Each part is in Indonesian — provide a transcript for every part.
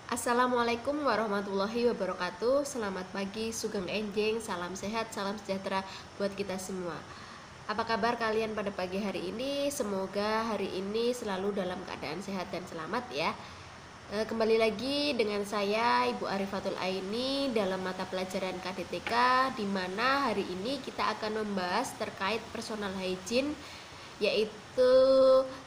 Assalamualaikum warahmatullahi wabarakatuh. Selamat pagi, sugeng enjing, salam sehat, salam sejahtera buat kita semua. Apa kabar kalian pada pagi hari ini? Semoga hari ini selalu dalam keadaan sehat dan selamat ya. Kembali lagi dengan saya Ibu Arifatul Aini dalam mata pelajaran KDTK, di mana hari ini kita akan membahas terkait personal hygiene, yaitu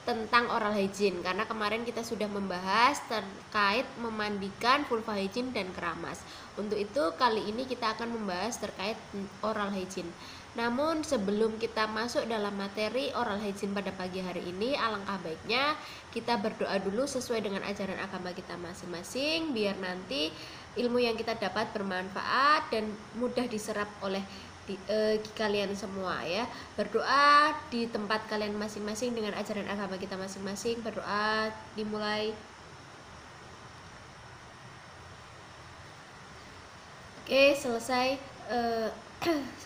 tentang oral hygiene. Karena kemarin kita sudah membahas terkait memandikan, vulva hygiene, dan keramas. Untuk itu kali ini kita akan membahas terkait oral hygiene. Namun sebelum kita masuk dalam materi oral hygiene pada pagi hari ini, alangkah baiknya kita berdoa dulu sesuai dengan ajaran agama kita masing-masing, biar nanti ilmu yang kita dapat bermanfaat dan mudah diserap oleh kalian semua ya. Berdoa di tempat kalian masing-masing dengan ajaran agama kita masing-masing. Berdoa dimulai. Oke, selesai.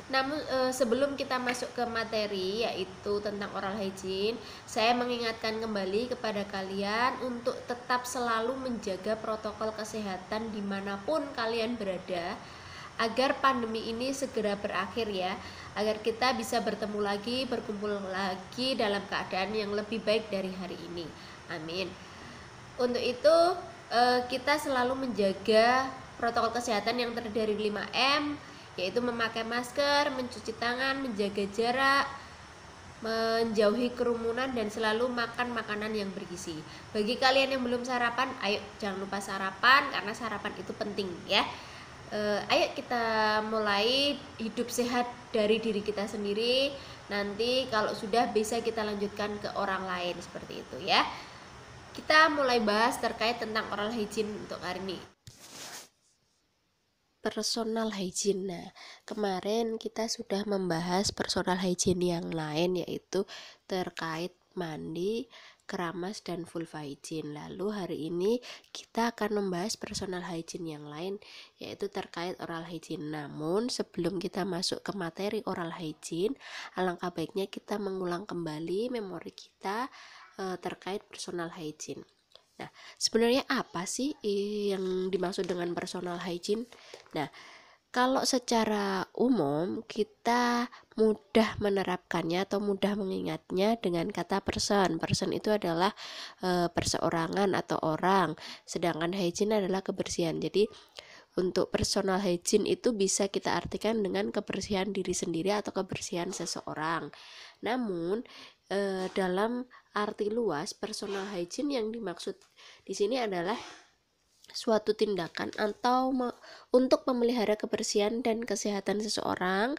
Namun sebelum kita masuk ke materi yaitu tentang oral hygiene, saya mengingatkan kembali kepada kalian untuk tetap selalu menjaga protokol kesehatan dimanapun kalian berada, agar pandemi ini segera berakhir ya, agar kita bisa bertemu lagi, berkumpul lagi dalam keadaan yang lebih baik dari hari ini. Amin. Untuk itu kita selalu menjaga protokol kesehatan yang terdiri dari 5M, yaitu memakai masker, mencuci tangan, menjaga jarak, menjauhi kerumunan, dan selalu makan makanan yang bergizi. Bagi kalian yang belum sarapan, ayo jangan lupa sarapan, karena sarapan itu penting ya. Ayo kita mulai hidup sehat dari diri kita sendiri. Nanti kalau sudah bisa kita lanjutkan ke orang lain, seperti itu ya. Kita mulai bahas terkait tentang oral hygiene untuk hari ini. Personal hygiene. Nah, kemarin kita sudah membahas personal hygiene yang lain, yaitu terkait mandi, keramas, dan vulva hygiene. Lalu hari ini kita akan membahas personal hygiene yang lain, yaitu terkait oral hygiene. Namun sebelum kita masuk ke materi oral hygiene, alangkah baiknya kita mengulang kembali memori kita terkait personal hygiene. Nah, sebenarnya apa sih yang dimaksud dengan personal hygiene? Nah, kalau secara umum kita mudah menerapkannya atau mudah mengingatnya dengan kata person. Person itu adalah perseorangan atau orang, sedangkan hygiene adalah kebersihan. Jadi untuk personal hygiene itu bisa kita artikan dengan kebersihan diri sendiri atau kebersihan seseorang. Namun dalam arti luas, personal hygiene yang dimaksud di sini adalah suatu tindakan atau untuk memelihara kebersihan dan kesehatan seseorang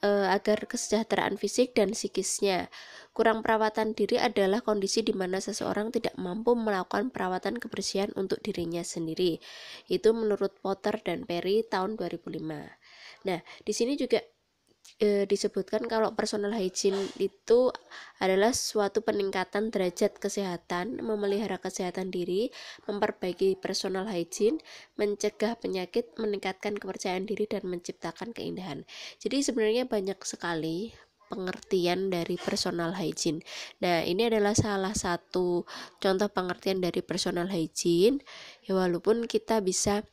agar kesejahteraan fisik dan psikisnya. Kurang perawatan diri adalah kondisi di mana seseorang tidak mampu melakukan perawatan kebersihan untuk dirinya sendiri. Itu menurut Potter dan Perry tahun 2005. Nah, di sini juga disebutkan kalau personal hygiene itu adalah suatu peningkatan derajat kesehatan, memelihara kesehatan diri, memperbaiki personal hygiene, mencegah penyakit, meningkatkan kepercayaan diri, dan menciptakan keindahan. Jadi sebenarnya banyak sekali pengertian dari personal hygiene. Nah, ini adalah salah satu contoh pengertian dari personal hygiene. Ya, walaupun kita bisa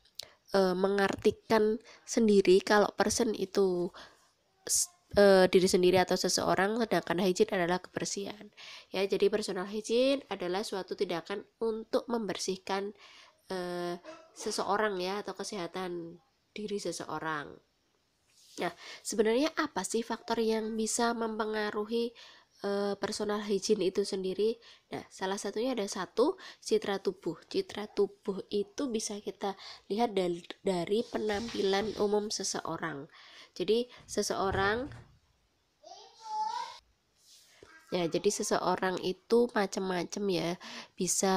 mengartikan sendiri kalau person itu diri sendiri atau seseorang, sedangkan hygiene adalah kebersihan ya. Jadi personal hygiene adalah suatu tindakan untuk membersihkan seseorang ya, atau kesehatan diri seseorang. Nah, sebenarnya apa sih faktor yang bisa mempengaruhi personal hygiene itu sendiri? Nah, salah satunya ada satu, citra tubuh. Citra tubuh itu bisa kita lihat dari penampilan umum seseorang. Jadi seseorang itu macam-macam ya, bisa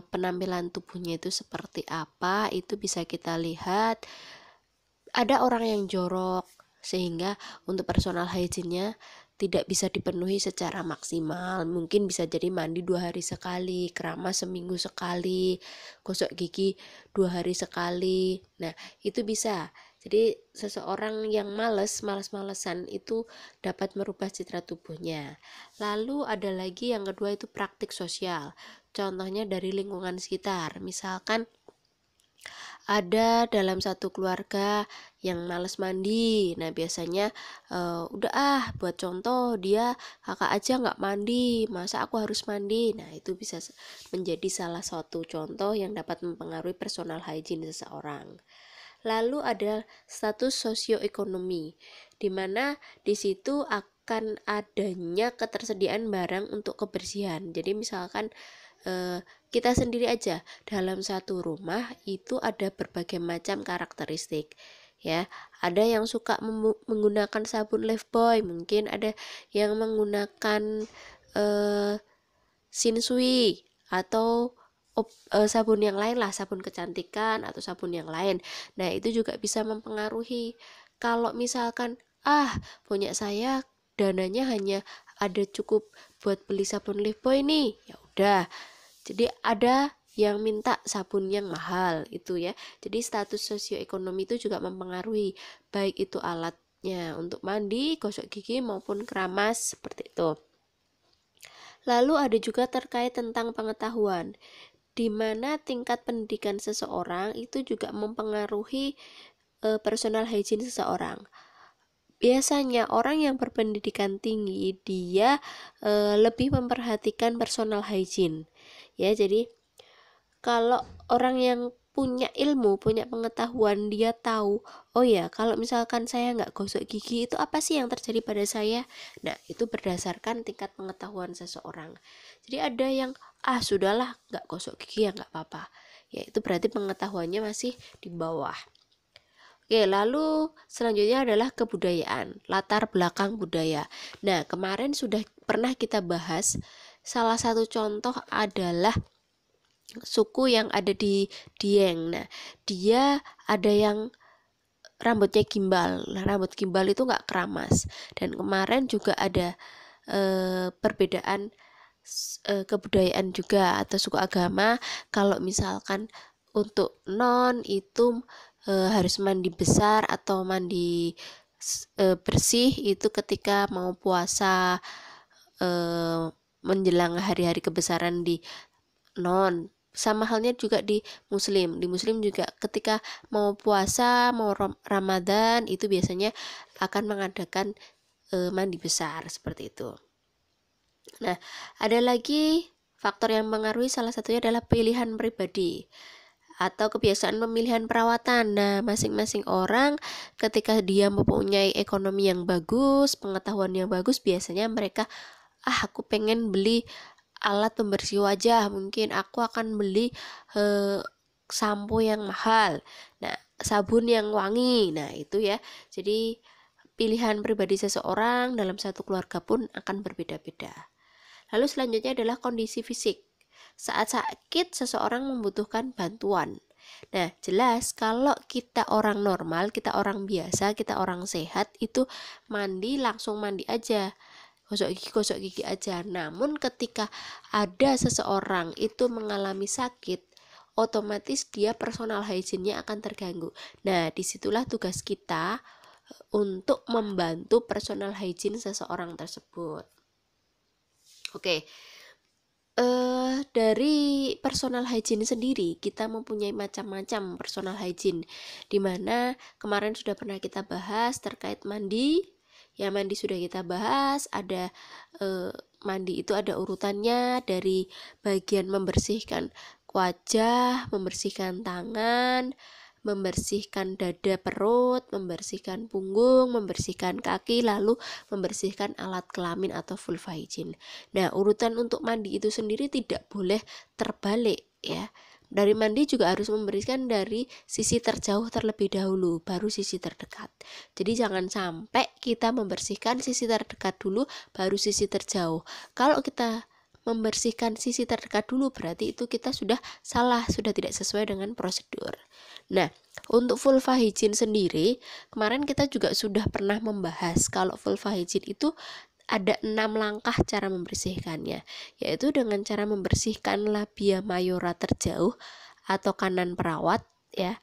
penampilan tubuhnya itu seperti apa, itu bisa kita lihat. Ada orang yang jorok sehingga untuk personal hygiene-nya tidak bisa dipenuhi secara maksimal. Mungkin bisa jadi mandi 2 hari sekali, keramas seminggu sekali, gosok gigi 2 hari sekali. Nah, itu bisa. Jadi seseorang yang males-malesan itu dapat merubah citra tubuhnya. Lalu ada lagi yang kedua, itu praktik sosial. Contohnya dari lingkungan sekitar. Misalkan ada dalam satu keluarga yang males mandi. Nah biasanya udah buat contoh dia kakak aja nggak mandi, masa aku harus mandi. Nah itu bisa menjadi salah satu contoh yang dapat mempengaruhi personal hygiene seseorang. Lalu ada status sosioekonomi, di mana di situ akan adanya ketersediaan barang untuk kebersihan. Jadi misalkan kita sendiri aja dalam satu rumah itu ada berbagai macam karakteristik, ya. Ada yang suka menggunakan sabun Lifebuoy, mungkin ada yang menggunakan Shinsui atau sabun yang lain lah, sabun kecantikan atau sabun yang lain. Nah itu juga bisa mempengaruhi. Kalau misalkan punya saya dananya hanya ada cukup buat beli sabun Lifebuoy nih, ya udah, jadi ada yang minta sabun yang mahal itu ya. Jadi status sosioekonomi itu juga mempengaruhi, baik itu alatnya untuk mandi, gosok gigi maupun keramas seperti itu. Lalu ada juga terkait tentang pengetahuan, di mana tingkat pendidikan seseorang itu juga mempengaruhi personal hygiene seseorang. Biasanya orang yang berpendidikan tinggi dia lebih memperhatikan personal hygiene, ya. Jadi kalau orang yang punya ilmu, punya pengetahuan, dia tahu, oh ya kalau misalkan saya nggak gosok gigi itu apa sih yang terjadi pada saya. Nah itu berdasarkan tingkat pengetahuan seseorang. Jadi ada yang sudahlah nggak gosok gigi ya nggak apa-apa, ya itu berarti pengetahuannya masih di bawah. Oke, lalu selanjutnya adalah kebudayaan, latar belakang budaya. Nah kemarin sudah pernah kita bahas, salah satu contoh adalah suku yang ada di Dieng. Nah, dia ada yang rambutnya gimbal. Nah, rambut gimbal itu nggak keramas. Dan kemarin juga ada perbedaan kebudayaan juga atau suku agama. Kalau misalkan untuk non itu harus mandi besar atau mandi bersih itu ketika mau puasa menjelang hari-hari kebesaran di non. Sama halnya juga di muslim juga ketika mau puasa, mau Ramadan itu biasanya akan mengadakan mandi besar seperti itu. Nah ada lagi faktor yang mengaruhi, salah satunya adalah pilihan pribadi atau kebiasaan pemilihan perawatan. Nah masing-masing orang ketika dia mempunyai ekonomi yang bagus, pengetahuan yang bagus, biasanya mereka aku pengen beli alat pembersih wajah, mungkin aku akan beli sampo yang mahal, nah sabun yang wangi. Nah itu ya, jadi pilihan pribadi seseorang dalam satu keluarga pun akan berbeda-beda. Lalu selanjutnya adalah kondisi fisik. Saat sakit seseorang membutuhkan bantuan. Nah jelas kalau kita orang normal, kita orang biasa, kita orang sehat itu mandi langsung mandi aja, gosok gigi aja. Namun ketika ada seseorang itu mengalami sakit, otomatis dia personal hygiene-nya akan terganggu. Nah disitulah tugas kita untuk membantu personal hygiene seseorang tersebut. Oke, dari personal hygiene sendiri kita mempunyai macam-macam personal hygiene, dimana kemarin sudah pernah kita bahas terkait mandi. Ya mandi sudah kita bahas, ada mandi itu ada urutannya, dari bagian membersihkan wajah, membersihkan tangan, membersihkan dada perut, membersihkan punggung, membersihkan kaki, lalu membersihkan alat kelamin atau vulva hygiene. Nah urutan untuk mandi itu sendiri tidak boleh terbalik ya. Dari mandi juga harus membersihkan dari sisi terjauh terlebih dahulu, baru sisi terdekat. Jadi jangan sampai kita membersihkan sisi terdekat dulu, baru sisi terjauh. Kalau kita membersihkan sisi terdekat dulu, berarti itu kita sudah salah, sudah tidak sesuai dengan prosedur. Nah, untuk vulva hygiene sendiri, kemarin kita juga sudah pernah membahas kalau vulva hygiene itu ada 6 langkah cara membersihkannya, yaitu dengan cara membersihkan labia mayora terjauh atau kanan perawat ya.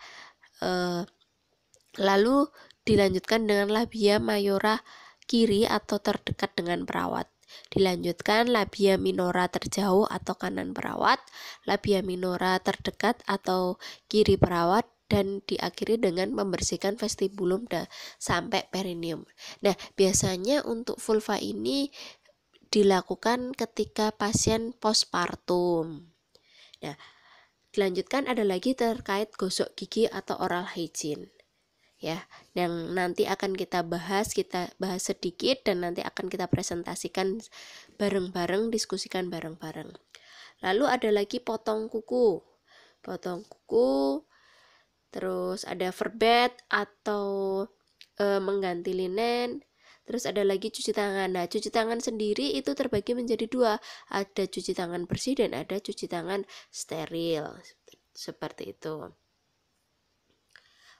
Lalu dilanjutkan dengan labia mayora kiri atau terdekat dengan perawat. Dilanjutkan labia minora terjauh atau kanan perawat, labia minora terdekat atau kiri perawat, dan diakhiri dengan membersihkan vestibulum sampai perineum. Nah, biasanya untuk vulva ini dilakukan ketika pasien postpartum. Nah, dilanjutkan ada lagi terkait gosok gigi atau oral hygiene. Ya, yang nanti akan kita bahas sedikit dan nanti akan kita presentasikan bareng-bareng, diskusikan bareng-bareng. Lalu ada lagi potong kuku, terus ada verbed atau mengganti linen, terus ada lagi cuci tangan. Nah, cuci tangan sendiri itu terbagi menjadi dua, ada cuci tangan bersih dan ada cuci tangan steril, seperti itu.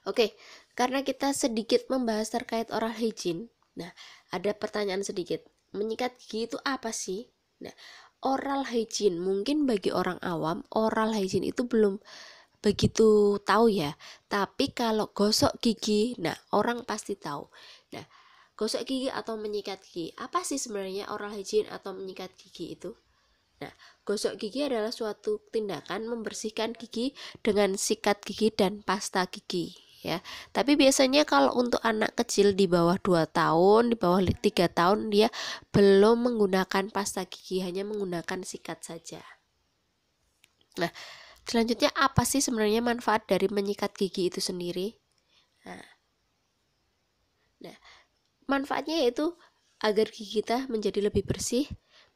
Oke, karena kita sedikit membahas terkait oral hygiene, nah ada pertanyaan sedikit, menyikat gigi itu apa sih? Nah, oral hygiene, mungkin bagi orang awam, oral hygiene itu belum begitu tahu ya, tapi kalau gosok gigi, nah orang pasti tahu. Nah, gosok gigi atau menyikat gigi, apa sih sebenarnya oral hygiene atau menyikat gigi itu? Nah, gosok gigi adalah suatu tindakan membersihkan gigi dengan sikat gigi dan pasta gigi, ya. Tapi biasanya kalau untuk anak kecil di bawah 2 tahun, di bawah 3 tahun, dia belum menggunakan pasta gigi, hanya menggunakan sikat saja. Nah, selanjutnya apa sih sebenarnya manfaat dari menyikat gigi itu sendiri? Nah, manfaatnya yaitu agar gigi kita menjadi lebih bersih,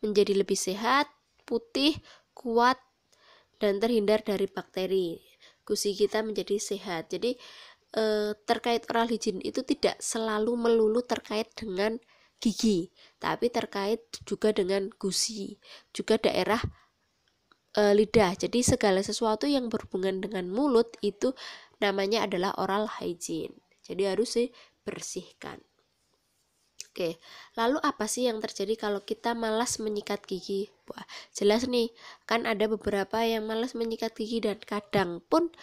menjadi lebih sehat, putih, kuat, dan terhindar dari bakteri. Gusi kita menjadi sehat. Jadi terkait oral hygiene itu tidak selalu melulu terkait dengan gigi, tapi terkait juga dengan gusi, juga daerah lidah. Jadi segala sesuatu yang berhubungan dengan mulut itu namanya adalah oral hygiene. Jadi harus dibersihkan. Oke, lalu apa sih yang terjadi kalau kita malas menyikat gigi? Wah, jelas nih, kan ada beberapa yang malas menyikat gigi dan kadang pun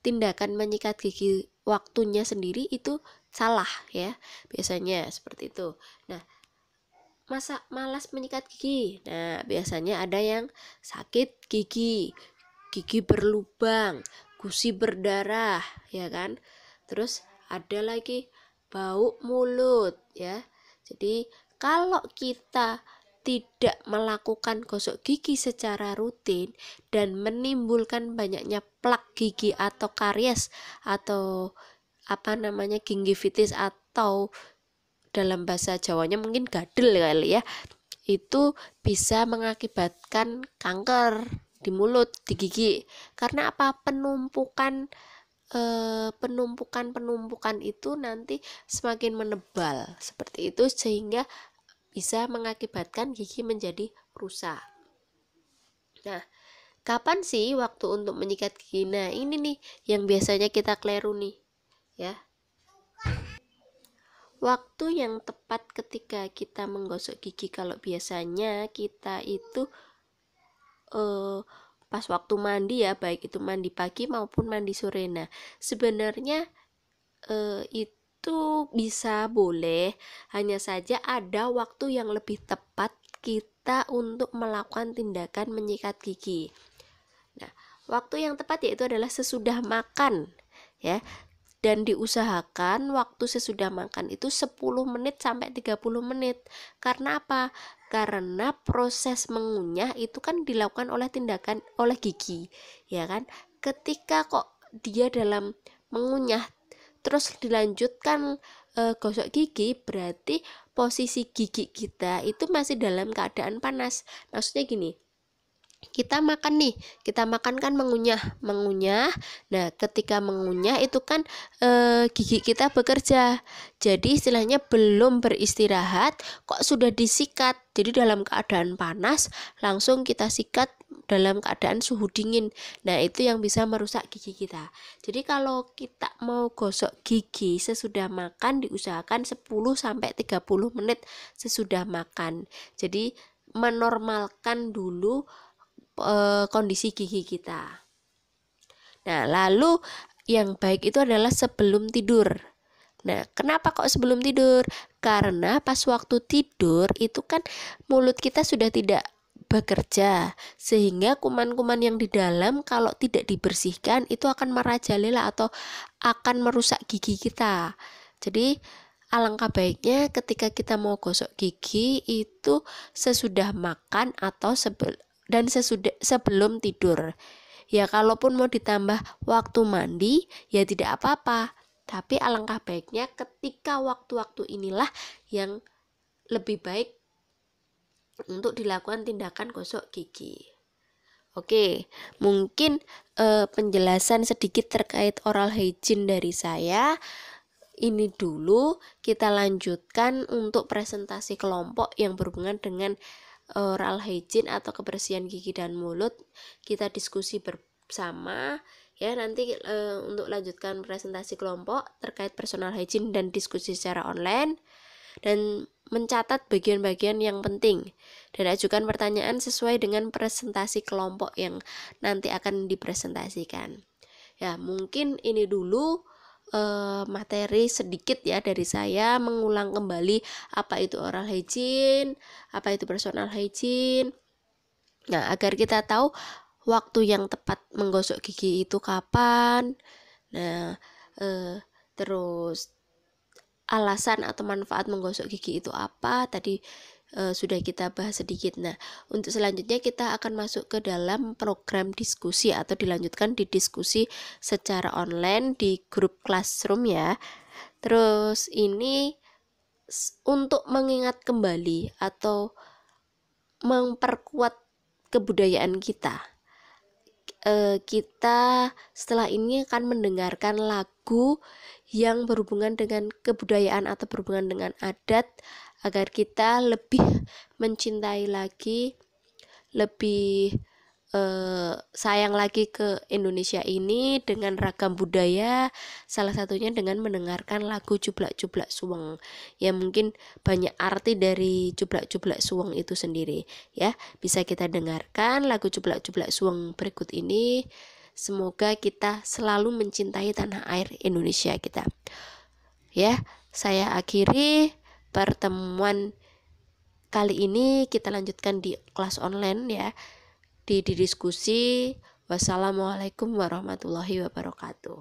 tindakan menyikat gigi waktunya sendiri itu salah ya, biasanya seperti itu. Nah, masa malas menyikat gigi? Nah, biasanya ada yang sakit gigi, gigi berlubang, gusi berdarah, ya kan? Terus ada lagi bau mulut ya. Jadi kalau kita tidak melakukan gosok gigi secara rutin dan menimbulkan banyaknya plak gigi atau karies atau gingivitis atau dalam bahasa Jawanya mungkin gadel kali ya, itu bisa mengakibatkan kanker di mulut, di gigi. Karena apa? Penumpukan itu nanti semakin menebal seperti itu, sehingga bisa mengakibatkan gigi menjadi rusak. Nah, kapan sih waktu untuk menyikat gigi? Nah, ini nih yang biasanya kita keliru nih ya. Waktu yang tepat ketika kita menggosok gigi, kalau biasanya kita itu pas waktu mandi ya, baik itu mandi pagi maupun mandi sore. Nah, sebenarnya itu bisa boleh, hanya saja ada waktu yang lebih tepat kita untuk melakukan tindakan menyikat gigi. Nah, waktu yang tepat yaitu adalah sesudah makan ya. Dan diusahakan waktu sesudah makan itu 10 menit sampai 30 menit. Karena apa? Karena proses mengunyah itu kan dilakukan oleh gigi, ya kan? Ketika kok dia dalam mengunyah terus dilanjutkan gosok gigi, berarti posisi gigi kita itu masih dalam keadaan panas. Maksudnya gini, kita makan kan mengunyah. Nah, ketika mengunyah itu kan gigi kita bekerja. Jadi istilahnya belum beristirahat kok sudah disikat. Jadi dalam keadaan panas langsung kita sikat dalam keadaan suhu dingin. Nah, itu yang bisa merusak gigi kita. Jadi kalau kita mau gosok gigi sesudah makan, diusahakan 10 sampai 30 menit sesudah makan. Jadi menormalkan dulu kondisi gigi kita. Nah, lalu yang baik itu adalah sebelum tidur. Nah, kenapa kok sebelum tidur? Karena pas waktu tidur itu kan mulut kita sudah tidak bekerja, sehingga kuman-kuman yang di dalam kalau tidak dibersihkan itu akan merajalela atau akan merusak gigi kita. Jadi alangkah baiknya ketika kita mau gosok gigi itu sesudah makan atau sebelum tidur. Ya kalaupun mau ditambah waktu mandi ya tidak apa-apa, tapi alangkah baiknya ketika waktu-waktu inilah yang lebih baik untuk dilakukan tindakan gosok gigi. Oke, mungkin penjelasan sedikit terkait oral hygiene dari saya. Ini dulu, kita lanjutkan untuk presentasi kelompok yang berhubungan dengan oral hygiene atau kebersihan gigi dan mulut. Kita diskusi bersama ya nanti untuk lanjutkan presentasi kelompok terkait personal hygiene dan diskusi secara online, dan mencatat bagian-bagian yang penting dan ajukan pertanyaan sesuai dengan presentasi kelompok yang nanti akan dipresentasikan. Ya, mungkin ini dulu materi sedikit ya dari saya, mengulang kembali apa itu oral hygiene, apa itu personal hygiene. Nah, agar kita tahu waktu yang tepat menggosok gigi itu kapan. Nah, terus alasan atau manfaat menggosok gigi itu apa tadi sudah kita bahas sedikit. Nah, untuk selanjutnya kita akan masuk ke dalam program diskusi atau dilanjutkan di diskusi secara online di grup classroom ya. Terus ini untuk mengingat kembali atau memperkuat kebudayaan kita. Kita setelah ini akan mendengarkan lagu yang berhubungan dengan kebudayaan atau berhubungan dengan adat agar kita lebih mencintai lagi, lebih sayang lagi ke Indonesia ini dengan ragam budaya, salah satunya dengan mendengarkan lagu Jublak-Jublak Suweng. Ya mungkin banyak arti dari Jublak-Jublak Suweng itu sendiri ya. Bisa kita dengarkan lagu Jublak-Jublak Suweng berikut ini. Semoga kita selalu mencintai tanah air Indonesia kita. Ya, saya akhiri pertemuan kali ini, kita lanjutkan di kelas online ya. Di diskusi. Wassalamualaikum warahmatullahi wabarakatuh.